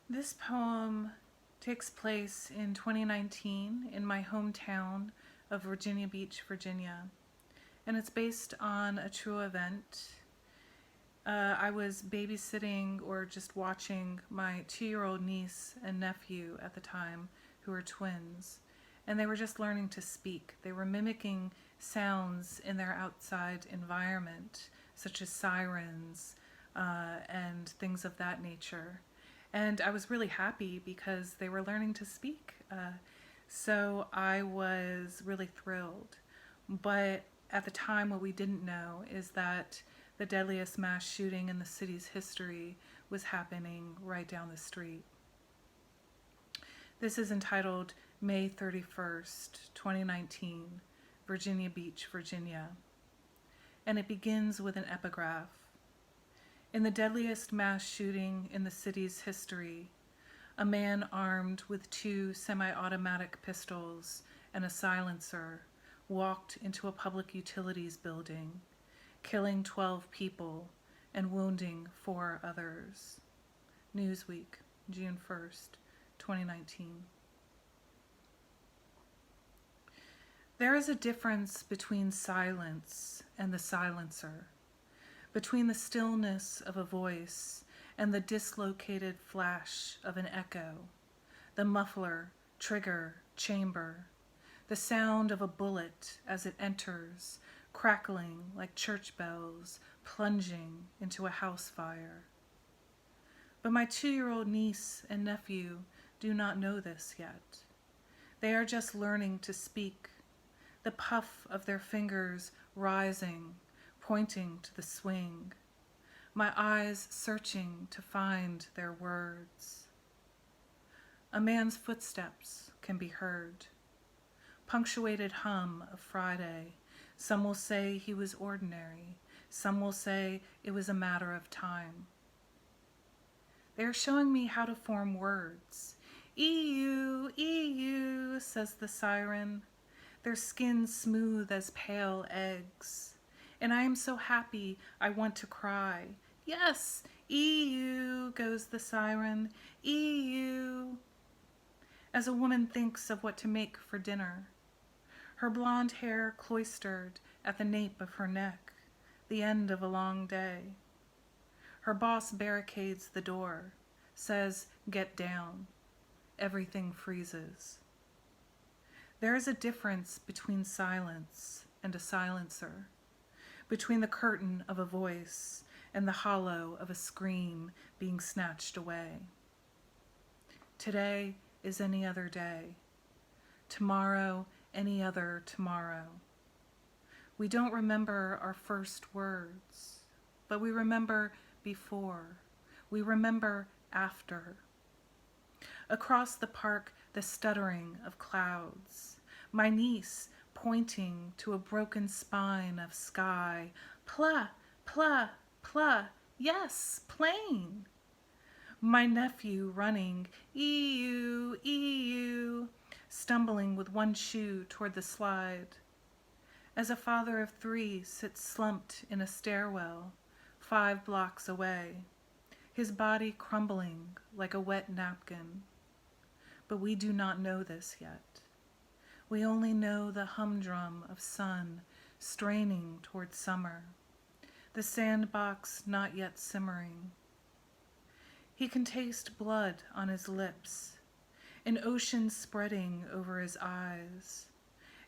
This poem takes place in 2019 in my hometown of Virginia Beach, Virginia, and it's based on a true event. I was babysitting or just watching my 2-year-old niece and nephew at the time, who are twins, and they were just learning to speak. They were mimicking sounds in their outside environment, such as sirens and things of that nature. And I was really happy because they were learning to speak. So I was really thrilled. But at the time, what we didn't know is that the deadliest mass shooting in the city's history was happening right down the street. This is entitled May 31st, 2019, Virginia Beach, Virginia. And it begins with an epigraph. In the deadliest mass shooting in the city's history, a man armed with 2 semi-automatic pistols and a silencer walked into a public utilities building, killing 12 people and wounding 4 others. Newsweek, June 1st, 2019. There is a difference between silence and the silencer, between the stillness of a voice and the dislocated flash of an echo, the muffler, trigger, chamber, the sound of a bullet as it enters, crackling like church bells plunging into a house fire. But my 2-year-old niece and nephew do not know this yet. They are just learning to speak, the puff of their fingers rising, pointing to the swing, my eyes searching to find their words. A man's footsteps can be heard. Punctuated hum of Friday. Some will say he was ordinary. Some will say it was a matter of time. They are showing me how to form words. EU, EU, says the siren, their skin smooth as pale eggs. And I am so happy I want to cry. Yes, EU, goes the siren, EU. As a woman thinks of what to make for dinner, her blonde hair cloistered at the nape of her neck, the end of a long day. Her boss barricades the door, says, "Get down." Everything freezes. There is a difference between silence and a silencer, between the curtain of a voice and the hollow of a scream being snatched away. Today is any other day. Tomorrow, any other tomorrow. We don't remember our first words, but we remember before. We remember after. Across the park, the stuttering of clouds. My niece pointing to a broken spine of sky. Pla, pla, pla, yes, plane. My nephew running, EU, EU, stumbling with one shoe toward the slide. As a father of 3 sits slumped in a stairwell 5 blocks away, his body crumbling like a wet napkin. But we do not know this yet. We only know the humdrum of sun straining toward summer, the sandbox not yet simmering. He can taste blood on his lips, an ocean spreading over his eyes.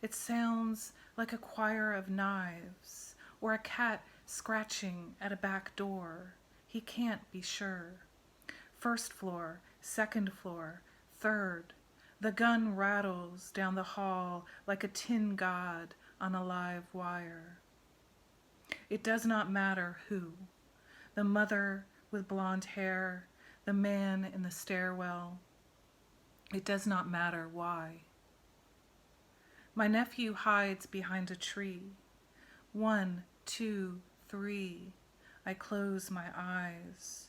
It sounds like a choir of knives or a cat scratching at a back door. He can't be sure. 1st floor, 2nd floor, 3rd. The gun rattles down the hall like a tin god on a live wire. It does not matter who. The mother with blonde hair, the man in the stairwell. It does not matter why. My nephew hides behind a tree. 1, 2, 3. I close my eyes.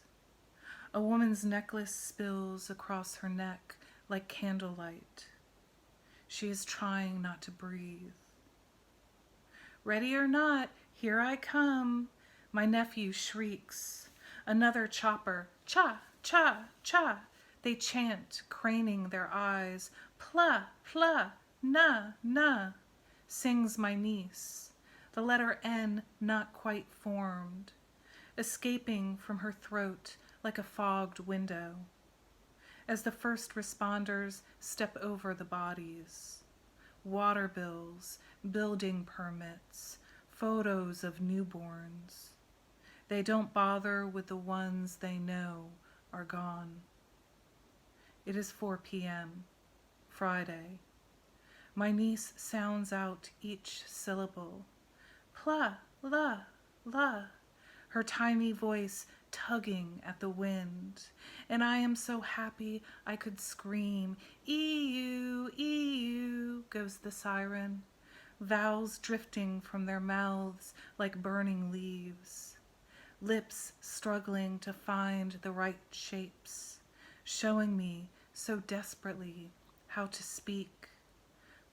A woman's necklace spills across her neck like candlelight. She is trying not to breathe. Ready or not, here I come. My nephew shrieks. Another chopper. Cha, cha, cha. They chant, craning their eyes. Pla, pla, na, na, sings my niece, the letter N not quite formed, escaping from her throat like a fogged window, as the first responders step over the bodies. Water bills, building permits, photos of newborns. They don't bother with the ones they know are gone. It is 4 p.m., Friday. My niece sounds out each syllable. Pla, la, la, her tiny voice tugging at the wind, and I am so happy I could scream. EU, EU, goes the siren, vowels drifting from their mouths like burning leaves, lips struggling to find the right shapes, showing me so desperately how to speak,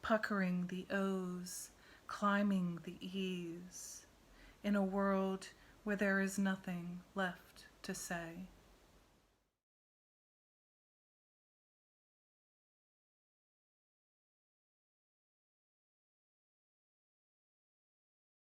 puckering the O's, climbing the E's, in a world where there is nothing left to say.